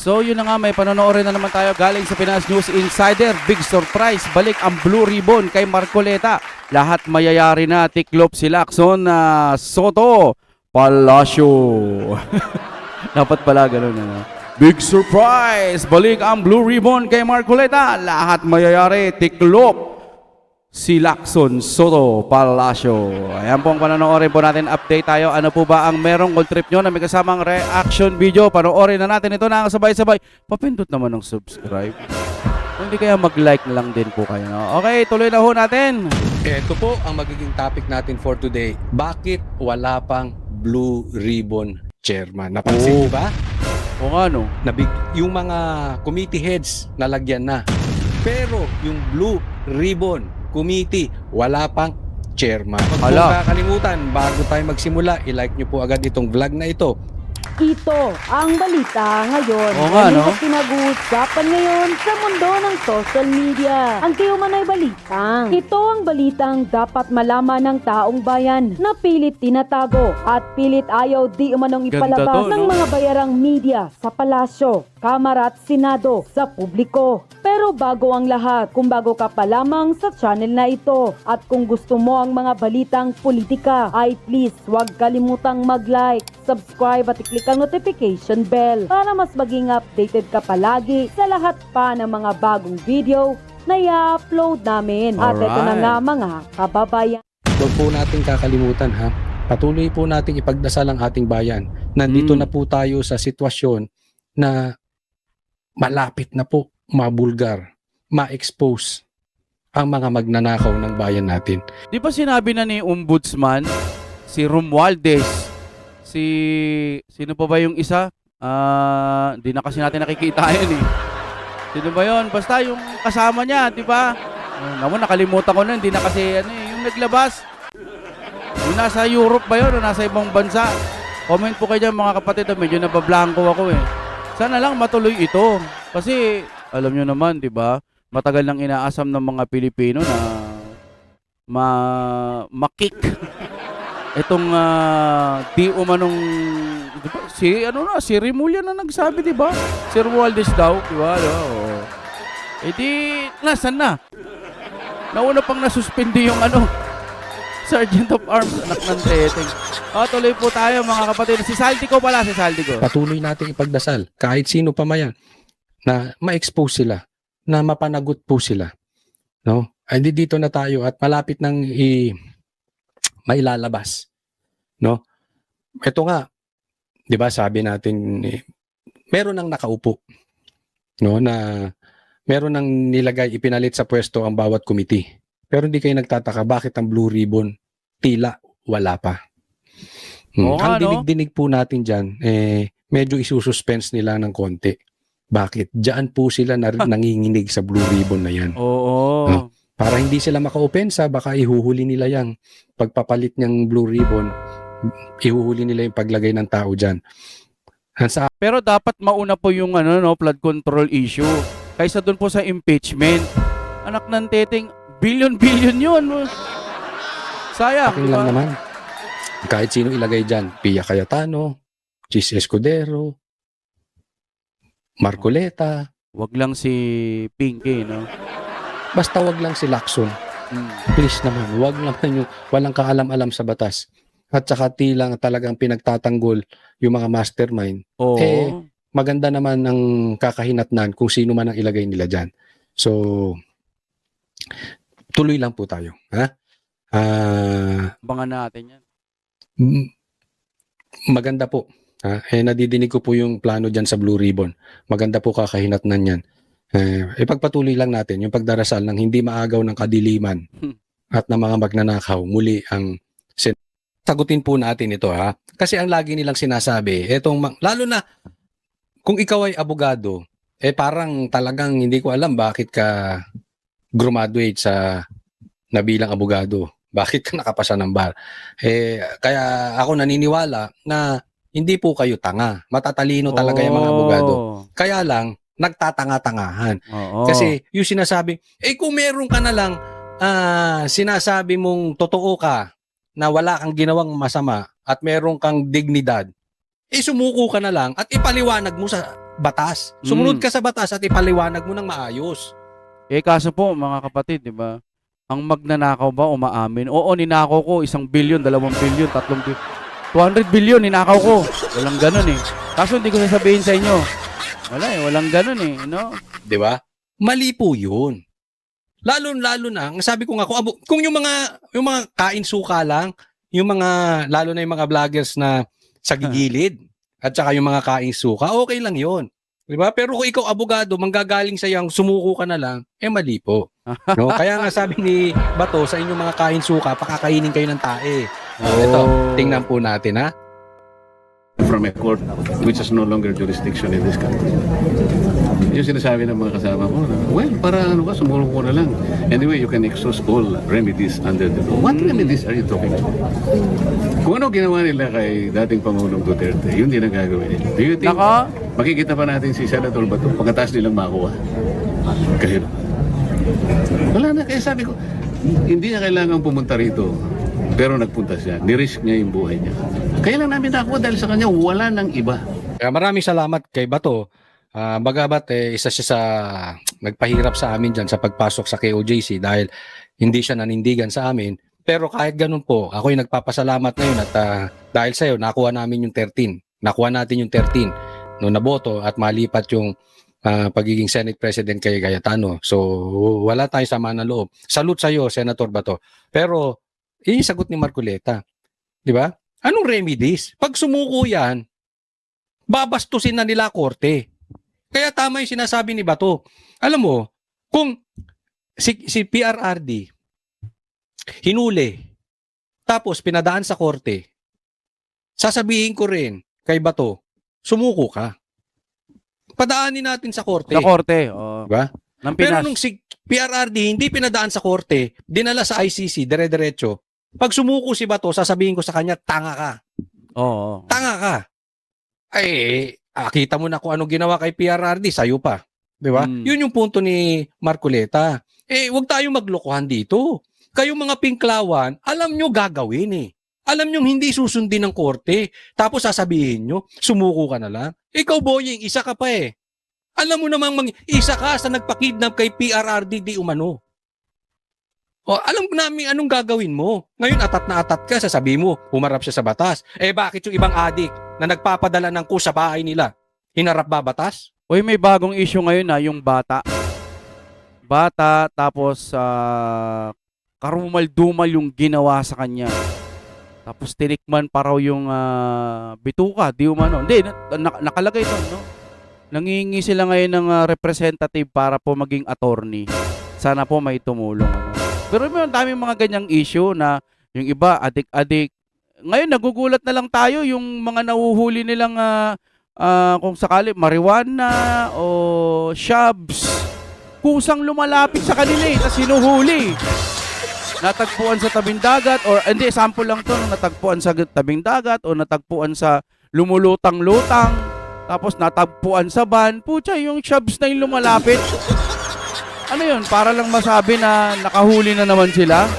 So yun na nga, may panonoorin na naman tayo galing sa Pinas News Insider. Big surprise, balik ang Blue Ribbon kay Marcoleta. Lahat mayayari na, tiklop si Lacson Soto Palacio. Dapat pala ganun na. Big surprise, balik ang Blue Ribbon kay Marcoleta. Lahat mayayari, tiklop si Lacson Soto Palacio. Ayan po ang panonoorin po natin. Update tayo. Ano po ba ang merong gold trip nyo na may kasamang reaction video? Panoorin na natin ito na sabay-sabay. Papindot naman ng subscribe. Kung hindi kaya mag-like na lang din po kayo. No? Okay, tuloy na ho natin. Ito po ang magiging topic natin for today. Bakit wala pang Blue Ribbon Chairman? Napansin niyo ba? O nga no? Yung mga committee heads nalagyan na. Pero yung Blue Ribbon Committee, wala pang chairman. Huwag po kakalimutan, bago tayo magsimula, i-like nyo po agad itong vlog na ito. Ito ang balita ngayon. Oo nga, no? Ang pinag-uusapan ngayon sa mundo ng social media. Ang tiumanay balitang. Ito ang balitang dapat malaman ng taong bayan na pilit tinatago at pilit ayaw di umanong Ganda ipalabas to, ng no? mga bayarang media sa palasyo, kamara at senado sa publiko. Pero bago ang lahat, kung bago ka pa lamang sa channel na ito at kung gusto mo ang mga balitang politika, ay please huwag kalimutang mag-like, subscribe at i-click ang notification bell para mas maging updated ka palagi sa lahat pa ng mga bagong video na i-upload namin. At ito na nga mga kababayan. Huwag po natin kakalimutan ha. Patuloy po natin ipagdasal ang ating bayan. Nandito na po tayo sa sitwasyon na malapit na po mabulgar, ma-expose ang mga magnanakaw ng bayan natin. Di ba sinabi na ni Ombudsman, si Romualdez, sino pa ba yung isa? Di na kasi natin nakikita yun eh. Sino ba yun? Basta yung kasama niya, di ba? Naman, nakalimutan ko na, hindi na kasi yung naglabas. Yung nasa Europe ba yun o nasa ibang bansa? Comment po kayo dyan mga kapatid, medyo nabablanko ako eh. Sana lang matuloy ito. Kasi alam nyo naman, di ba? Matagal nang inaasam ng mga Pilipino na makik itong di umanong, di ba? Si Remulla na nagsabi, di ba? Si Romualdez daw, di ba? Oh. Eh di, nasan na? Nauna pang nasuspindi yung Sergeant of Arms, anak ng teteng. Tuloy po tayo mga kapatid. Si Saldico pala, si Saldico. Patuloy natin ipagdasal kahit sino pa mayan na ma-expose sila, na mapanagot po sila. No? Ay dito na tayo at malapit nang mailalabas. No? Ito nga, 'di ba, sabi natin meron nang nakaupo, no, na meron nang nilagay, ipinalit sa pwesto ang bawat committee. Pero hindi kayo nagtataka bakit ang Blue Ribbon tila wala pa. Ang dinig-dinig po natin diyan medyo isususpense nila ng konti. Bakit? Diyan po sila nanginginig sa Blue Ribbon na yan. Oo. No? Para hindi sila maka-opensa, baka ihuhuli nila yang pagpapalit ng Blue Ribbon, ihuhuli nila yung paglagay ng tao dyan. Pero dapat mauna po yung flood control issue kaysa doon po sa impeachment. Anak ng teteng, billion yun. Sayang, Akin lang naman. Kahit sino ilagay dyan, Pia Cayetano, Chis Escudero, Marcoleta. Wag lang si Pinky, no? Basta wag lang si Lacson. Please naman, wag naman yung walang kaalam-alam sa batas. At saka tilang talagang pinagtatanggol yung mga mastermind. Oo. Maganda naman ang kakahinatnan kung sino man ang ilagay nila dyan. So, tuloy lang po tayo. Ha? Abangan natin yan. Maganda po. Nadidinig ko po yung plano dyan sa Blue Ribbon. Maganda po kakahinatnan yan. Ipagpatuloy lang natin yung pagdarasal ng hindi maagaw ng kadiliman at ng mga magnanakaw. Muli ang sagutin po natin ito ha. Kasi ang lagi nilang sinasabi, lalo na kung ikaw ay abogado, parang talagang hindi ko alam bakit ka graduate na bilang abogado. Bakit ka nakapasa ng bar? Kaya ako naniniwala na hindi po kayo tanga. Matatalino talaga yung mga abogado. Kaya lang, nagtatanga-tangahan. Kasi yung sinasabi, kung meron ka na lang sinasabi mong totoo ka na wala kang ginawang masama at meron kang dignidad, sumuko ka na lang at ipaliwanag mo sa batas. Sumunod ka sa batas at ipaliwanag mo ng maayos. Eh kaso po mga kapatid, di ba? Ang magnanakaw ba umaamin? Oo, ninakaw ko 1 billion, 2 billion, 3 billion. 200 billion ninakaw ko. Walang ganun eh. Kaso hindi ko sasabihin sa inyo. Wala eh, walang ganun eh, no? 'Di ba? Mali po 'yun. Lalo na, ang sabi ko nga kung yung mga kain suka lang, yung mga lalo na yung mga vloggers na sa gigilid at saka yung mga kain suka, okay lang 'yon. 'Di ba? Pero kung ikaw abogado, manggagaling sa yang sumuko ka na lang, mali po. No? Kaya nga sabi ni Bato sa inyong mga kain suka, pakakainin kayo ng tae. Ito, tingnan po natin ha. From a court which has no longer jurisdiction in this country. Yung sinasabi ng mga kasama ko, well, para ano ka, sumulong ko na lang. Anyway, you can exhaust all remedies under the law. What remedies are you talking about? Kung ano ginawa nila kay dating Pangulong Duterte, yun din ang gagawin nila. Do you think Naka, makikita pa natin si Senator Bato pagkatapos nilang makuha? Kahit wala na, kaya sabi ko, hindi niya kailangan pumunta rito. Pero nagpunta siya, nirisk niya yung buhay niya. Kaya lang namin nakuha dahil sa kanya, wala nang iba. Kaya maraming salamat kay Bato. Bagabat isa siya sa nagpahirap sa amin dyan sa pagpasok sa KOJC dahil hindi siya nanindigan sa amin. Pero kahit ganun po, ako'y nagpapasalamat ngayon at dahil sa'yo, nakuha namin yung 13. Nakuha natin yung 13 no, naboto at malipat yung pagiging Senate President kay Cayetano. So wala tayong sama ng loob. Salute sa'yo, Senator Bato. Pero yung sagot ni Marcoleta, di ba? Anong remedies? Pag sumuko yan, babastusin na nila korte. Kaya tama yung sinasabi ni Bato. Alam mo, kung si PRRD hinuli, tapos pinadaan sa korte, sasabihin ko rin kay Bato, sumuko ka. Padaanin natin sa korte. sa korte. Oh, Diba? ng Pero Pinas. nung si PRRD hindi pinadaan sa korte, dinala sa ICC, dire-diretso, pag sumuko si Bato, sasabihin ko sa kanya, tanga ka. Oo. Tanga ka. Ay, kita mo na kung anong ginawa kay PRRD, sa'yo pa. Di ba? Mm. Yun yung punto ni Marcoleta. Huwag tayong maglokohan dito. Kayong mga pinklawan, alam nyo gagawin eh. Alam nyo hindi susundin ng korte. Tapos sasabihin nyo, sumuko ka na lang. Ikaw, Boying, isa ka pa eh. Alam mo namang isa ka sa nagpakidnap kay PRRD di umano. O, alam ko namin anong gagawin mo. Ngayon, atat na atat ka, sasabihin mo, humarap siya sa batas. Bakit yung ibang adik na nagpapadala ng sa bahay nila, hinarap ba batas? Uy, may bagong issue ngayon na yung bata. Bata, tapos karumal-dumal yung ginawa sa kanya. Tapos tinikman pa raw yung bituka, di umano. Hindi, nakalagay doon, no? Nangingi sila ngayon ng representative para po maging attorney. Sana po may tumulong. Ano? Pero may daming mga ganyang issue na yung iba, adik-adik. Ngayon, nagugulat na lang tayo yung mga nahuhuli nilang kung sakali, marijuana o shrubs. Kusang lumalapit sa kanila eh, tapos hinuhuli. Natagpuan sa tabing dagat or hindi, sample lang to, natagpuan sa tabing dagat o natagpuan sa lumulutang-lutang. Tapos natagpuan sa van. Pucha, yung shrubs na yung lumalapit. Ano yun? Para lang masabi na nakahuli na naman sila?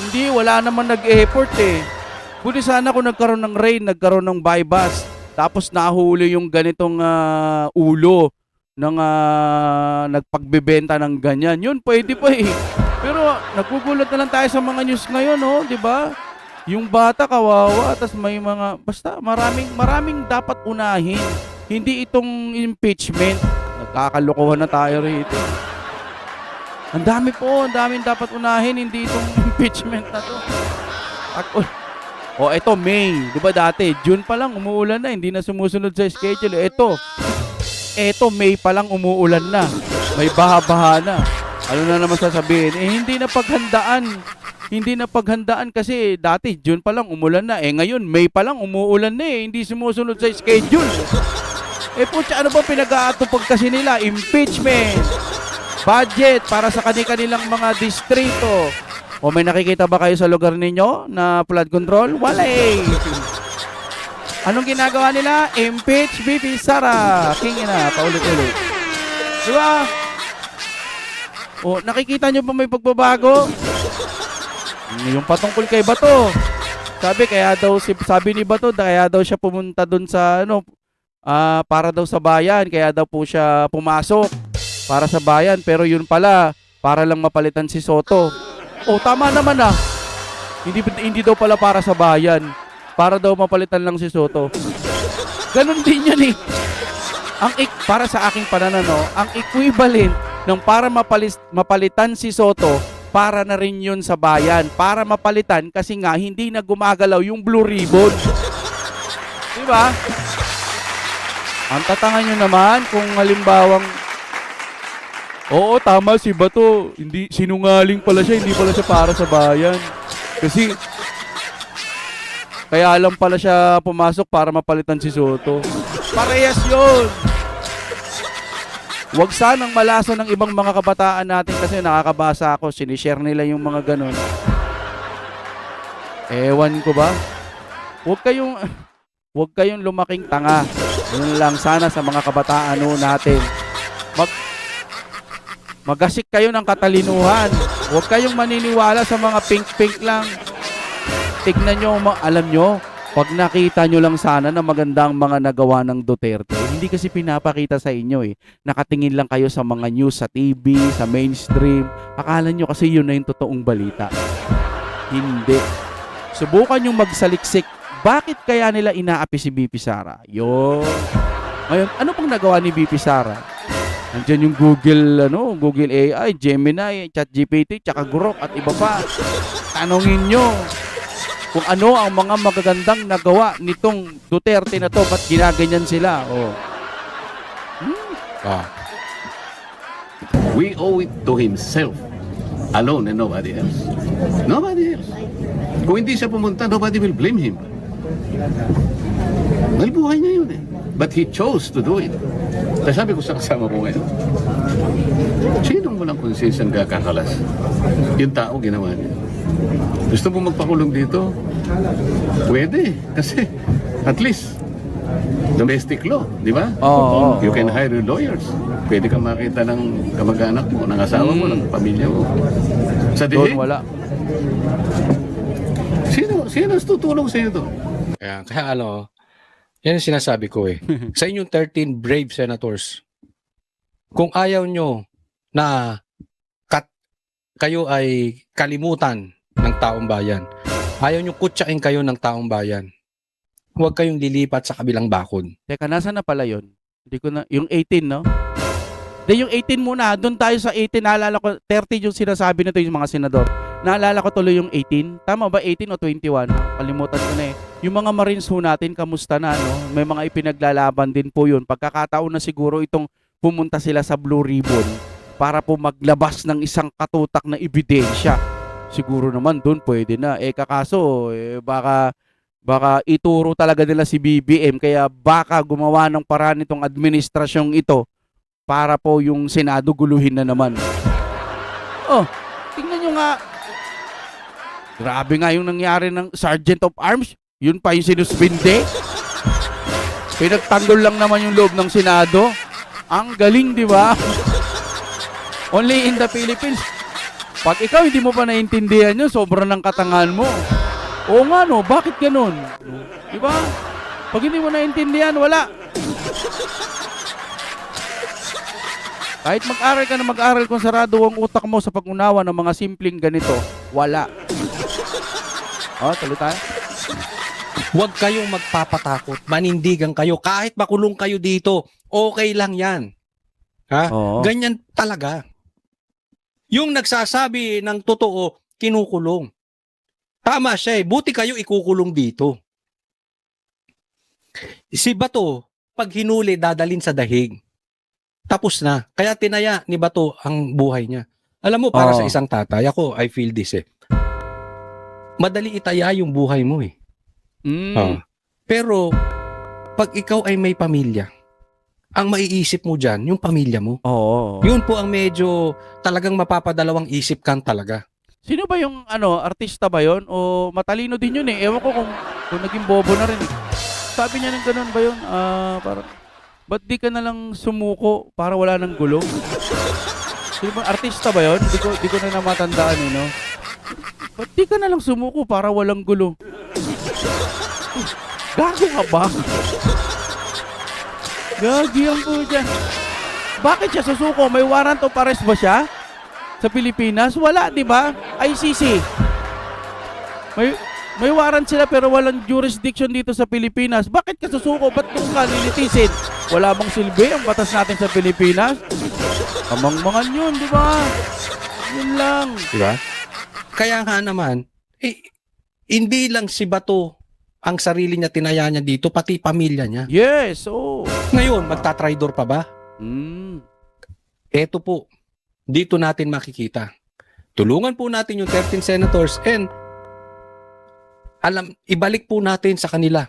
Hindi, wala naman nag-effort eh. Buti sana kung nagkaroon ng rain, nagkaroon ng bypass. Tapos nahuli yung ganitong ulo ng nagpagbebenta ng ganyan. Yun, pwede pa eh. Pero nagugulat na lang tayo sa mga news ngayon, oh, 'di ba? Yung bata kawawa, tas may mga basta maraming dapat unahin. Hindi itong impeachment. Nagkakalokohan na tayo rito. Ang daming dapat unahin, hindi itong impeachment na to. Ito May, 'di ba dati June pa lang umuulan na, hindi na sumusunod sa schedule. Ito May pa lang umuulan na. May baha-baha na. Ano na naman sasabihin? Hindi na paghandaan kasi dati June pa lang umulan na. Ngayon May pa lang umuulan na eh. Hindi sumusunod sa schedule. Putya, ano ba pinag-aatupag kasi nila? Impeachment. Budget para sa kanilang mga distrito. O may nakikita ba kayo sa lugar ninyo na flood control? Wala eh. Anong ginagawa nila? Impeach BP Sara. King na, paulit-ulit. Diba? O, nakikita nyo ba may pagbabago? Yung patungkol kay Bato. Sabi ni Bato, kaya daw siya pumunta dun sa para daw sa bayan, kaya daw po siya pumasok para sa bayan, pero yun pala para lang mapalitan si Soto. Oh, tama naman ah. Hindi daw pala para sa bayan, para daw mapalitan lang si Soto. Ganon din yan eh. Para sa aking pananano, ang equivalent ng para mapalitan si Soto, para na rin yun sa bayan. Para mapalitan kasi nga hindi na gumagalaw yung Blue Ribbon. Diba? Ang tatangan nyo naman kung halimbawang, oo, tama si Bato, hindi, sinungaling pala siya, hindi pala siya para sa bayan. Kasi, kaya lang pala siya pumasok para mapalitan si Soto. Parehas yun! Huwag sanang malaso ng ibang mga kabataan natin kasi nakakabasa ako, sinishare nila yung mga ganun. Ewan ko ba? Huwag kayong lumaking tanga. Yun lang sana sa mga kabataan natin. Magasik kayo ng katalinuhan. Huwag kayong maniniwala sa mga pink-pink lang. Tignan nyo, alam nyo, pag nakita nyo lang sana na magandang mga nagawa ng Duterte, hindi kasi pinapakita sa inyo eh. Nakatingin lang kayo sa mga news sa TV, sa mainstream. Akala nyo kasi yun na yung totoong balita. Hindi. Subukan nyo magsaliksik. Bakit kaya nila inaapi si BP Sara? Yun. Ngayon, ano pang nagawa ni BP Sara? Nandiyan yung Google AI, Gemini, ChatGPT, tsaka Grok at iba pa. Tanungin nyo kung ano ang mga magagandang nagawa nitong Duterte na to, ba't ginaganyan sila? Oh. We owe it to himself alone and nobody else. Nobody else. Kung hindi siya pumunta, nobody will blame him. Dahil buhay niya yun eh. But he chose to do it. Kaya sabi ko sa kasama ko ngayon, sinong walang konsensyang kakakalas? Yung tao ginawa niya. Gusto mo magpakulong dito? Pwede. Kasi at least domestic law, di ba? Oo. You can hire your lawyers. Pwede kang makita ng kamag-anak mo, ng asawa mo, ng pamilya mo. Sa Doon dihin, wala. sino tutulong sa iyo to? Kaya yan ang sinasabi ko eh. Sa inyong 13 brave senators, kung ayaw nyo na kayo ay kalimutan ng taong bayan, ayaw nyo kutsain kayo ng taong bayan, huwag kayong lilipat sa kabilang bakod. Teka, nasa na pala yun? Hindi ko na, yung 18, no? Yung 18 muna, doon tayo sa 18, naalala ko, 30 yung sinasabi nito yung mga senador. Naalala ko tuloy yung 18. Tama ba 18 o 21? Kalimutan ko na eh. Yung mga Marines ho natin, kamusta na, no? May mga ipinaglalaban din po yun. Pagkakataon na siguro itong pumunta sila sa Blue Ribbon para po maglabas ng isang katutak na ebidensya. Siguro naman doon pwede na. Kakaso, baka ituro talaga nila si BBM, kaya baka gumawa ng paraan itong administrasyong ito para po yung Senado guluhin na naman. Oh, tingnan nyo nga. Grabe nga yung nangyari ng Sergeant of Arms. Yun pa yung sinuspinde. Pinagtanggol lang naman yung loob ng Senado. Ang galing, di ba? Only in the Philippines. Pag ikaw hindi mo pa naintindihan yun, sobrang ng katangahan mo. Oo nga no, bakit ganun? Di ba? Pag hindi mo naintindihan, wala. Kahit mag-aral ka na mag-aral kung sarado ang utak mo sa pag-unawa ng mga simpleng ganito, wala. Tuloy tayo. Huwag kayong magpapatakot, manindigan kayo, kahit makulong kayo dito, okay lang yan. Ha? Oo. Ganyan talaga. Yung nagsasabi ng totoo, kinukulong. Tama siya eh, buti kayo ikukulong dito. Si Bato, pag hinuli, dadalin sa dahig. Tapos na. Kaya tinaya ni Bato ang buhay niya. Alam mo, para sa isang tatay, I feel this eh. Madali itaya yung buhay mo eh. Pero, pag ikaw ay may pamilya, ang maiisip mo dyan, yung pamilya mo. Oo. Yun po ang medyo talagang mapapadalawang isip kang talaga. Sino ba yung artista ba yon? O matalino din yun eh. Ewan ko kung naging bobo na rin eh. Sabi niya ng ganun ba yun? Parang, ba't di ka na lang sumuko para wala ng gulo? Sino ba? Artista ba yun? Di ko na matandaan eh, no? Ba't di ka na lang sumuko para walang gulo? Gago ka ba? Gagi ang puta. Bakit siya susuko? May warrant of arrest ba siya? Sa Pilipinas? Wala, di ba? ICC. May warrant sila pero walang jurisdiction dito sa Pilipinas. Bakit ka susuko? Ba't kung ka lilitisin? Wala bang silbi ang batas natin sa Pilipinas? Kamangmangan yun, di ba? Yun lang. Di ba? Kaya nga naman, hindi lang si Bato ang sarili niya tinaya niya dito, pati pamilya niya. Yes, oh. Ngayon, magtatraidor pa ba? Eto po, dito natin makikita. Tulungan po natin yung 13 senators and ibalik po natin sa kanila.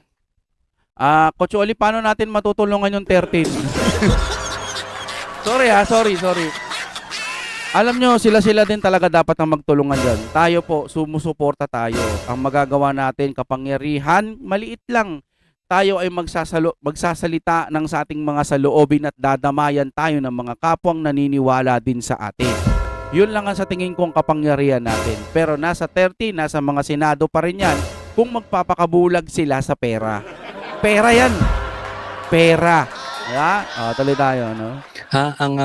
Coach Oli, paano natin matutulungan yung 13? Sorry. Alam nyo, sila din talaga dapat ang magtulungan dyan. Tayo po, sumusuporta tayo. Ang magagawa natin, kapangyarihan, maliit lang. Tayo ay magsasalita ng sa ating mga saloobin at dadamayan tayo ng mga kapwang naniniwala din sa atin. Yun lang ang sa tingin kong kapangyarihan natin. Pero nasa 30, nasa mga senado pa rin yan kung magpapakabulag sila sa pera. Pera yan. Pera. Yeah? Tuloy tayo, no? Ang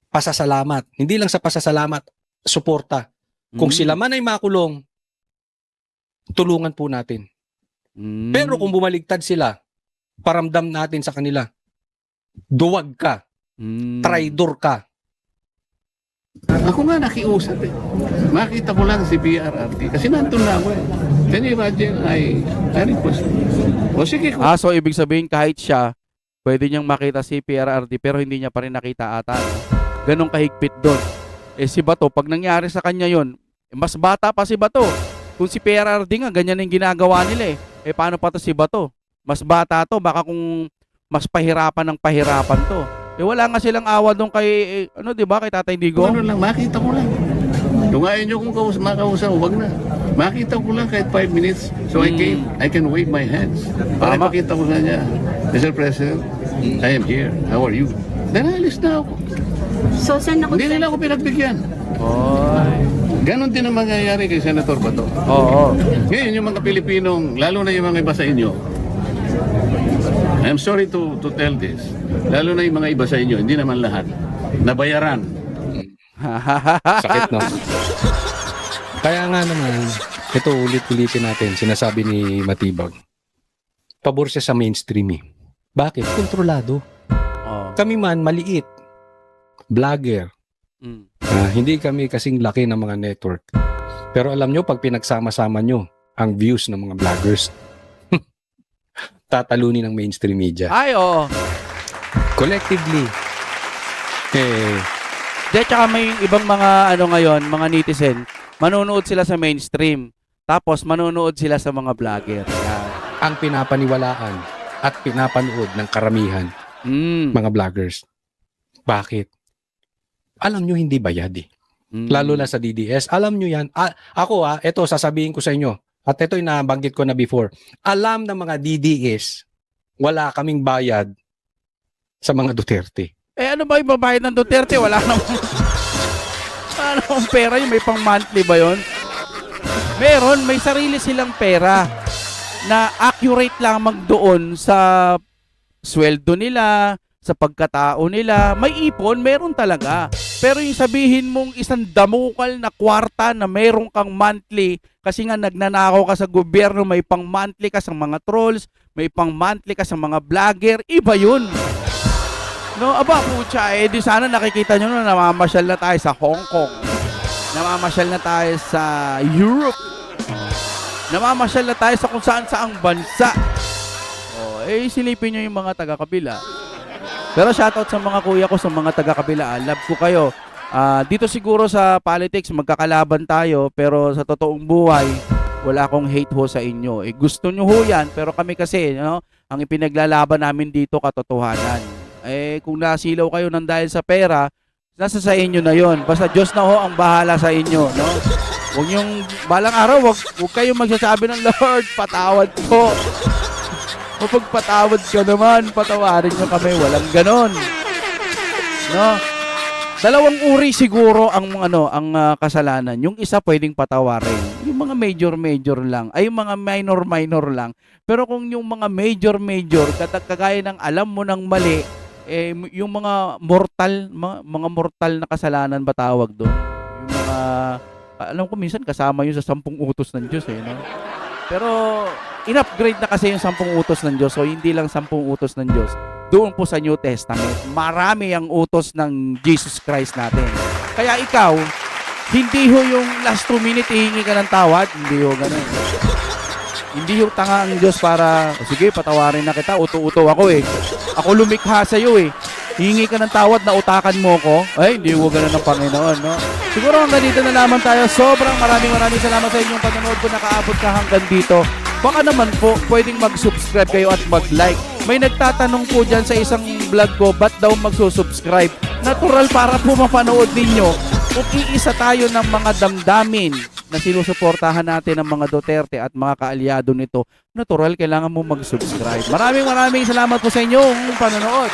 pasasalamat. Hindi lang sa pasasalamat, suporta. Kung sila man ay makulong, tulungan po natin. Pero kung bumaligtad sila, paramdam natin sa kanila, duwag ka, traidor ka. Ako nga nakiusap eh. Makita ko lang si PRRT kasi nandun na ako eh. Can you imagine? I request. O sige. So ibig sabihin kahit siya, pwede niyang makita si PRRD pero hindi niya pa rin nakita ata. Ganong kahigpit doon. Si Bato, pag nangyari sa kanya yon, mas bata pa si Bato. Kung si PRRD nga, ganyan yung ginagawa nila eh. Paano pa to si Bato? Mas bata to, baka kung mas pahirapan ng pahirapan to. Wala nga silang awa doon kay, di ba, kay Tatay Digo? Ano lang, makita ko lang. Tungayin niyo kung makausap, wag na. Makita ko lang kahit 5 minutes. So I can wave my hands. Para ipakita ko sa niya, Mr. President, I am here. How are you? Then alis na ako. So, saan ako? Hindi nila ako pinagbigyan. Ganon din ang mangyayari kay Senator Bato. Oo. Ngayon, yung mga Pilipinong, lalo na yung mga iba sa inyo, I'm sorry to tell this, lalo na yung mga iba sa inyo, hindi naman lahat, nabayaran. Sakit, no? Kaya nga naman, ito ulit-ulitin natin, sinasabi ni Matibag, pabor siya sa mainstream eh. Bakit? Kontrolado. Kami man, maliit, vlogger, hindi kami kasing laki ng mga network. Pero alam nyo, pag pinagsama-sama nyo ang views ng mga vloggers, tatalunin ng mainstream media. Ay, oo. Collectively. Tsaka may ibang mga ngayon, mga netizen, manonood sila sa mainstream. Tapos manonood sila sa mga vlogger. Ang pinapaniwalaan at pinapanood ng karamihan mga vloggers. Bakit? Alam nyo hindi bayad eh. Lalo na sa DDS. Alam nyo yan. Ito sasabihin ko sa inyo. At ito yung nabanggit ko na before. Alam ng mga DDS, wala kaming bayad sa mga Duterte. Ano ba yung babayad ng Duterte? Wala namang pera yun. May pang monthly ba yun? Meron. May sarili silang pera na accurate lamang doon sa sweldo nila, sa pagkatao nila. May ipon, meron talaga. Pero yung sabihin mong isang damukal na kwarta na meron kang monthly kasi nga nagnanakaw ka sa gobyerno, may pang monthly ka sa mga trolls, may pang monthly ka sa mga vlogger, iba yun. No, putya, di sana nakikita nyo na namamasyal na tayo sa Hong Kong. Namamasyal na tayo sa Europe. Namamasyal na tayo sa kung saan saang bansa. Silipin nyo yung mga taga-kabila. Pero shoutout sa mga kuya ko, sa mga taga-kabila. Love ko kayo. Dito siguro sa politics, magkakalaban tayo. Pero sa totoong buhay, wala akong hate ho sa inyo. Gusto nyo ho yan. Pero kami kasi, ang ipinaglalaban namin dito, katotohanan. Kung nasilaw kayo ng dahil sa pera, nasa sa inyo na yon. Basta Diyos na ho ang bahala sa inyo. No? Huwag yung, balang araw, huwag kayong magsasabi ng Lord, patawad po. Mapagpatawad ka naman, patawarin nyo kami, walang ganon. No? Dalawang uri siguro ang kasalanan. Yung isa pwedeng patawarin. Yung mga major lang, ay yung mga minor lang. Pero kung yung mga major, kagaya ng alam mo ng mali, yung mga mga mortal na kasalanan ba tawag doon? Yung mga, alam ko minsan kasama yun sa 10 utos ng Diyos no? Pero in-upgrade na kasi yung 10 utos ng Diyos, so hindi lang 10 utos ng Diyos. Doon po sa New Testament, marami ang utos ng Jesus Christ natin. Kaya ikaw, hindi ho yung last 2 minutes hihingi ka ng tawad, hindi ho ganun. Hindi ho tanga ang Diyos para, sige, patawarin na kita, uto-uto ako Ako lumikha sa iyo Hihingi ka ng tawad na utakan mo ko. Ay, hindi ho ganun ng Panginoon, no? Siguro hanggang dito na naman tayo. Sobrang maraming salamat sa inyong panonood po. Nakaabot ka hanggang dito. Baka naman po, pwedeng mag-subscribe kayo at mag-like. May nagtatanong po dyan sa isang vlog ko, ba't daw magsusubscribe? Natural para po mapanood ninyo. Kung iisa tayo ng mga damdamin na sinusuportahan natin ng mga Duterte at mga kaalyado nito, natural kailangan mo mag-subscribe. Maraming salamat po sa inyong panonood.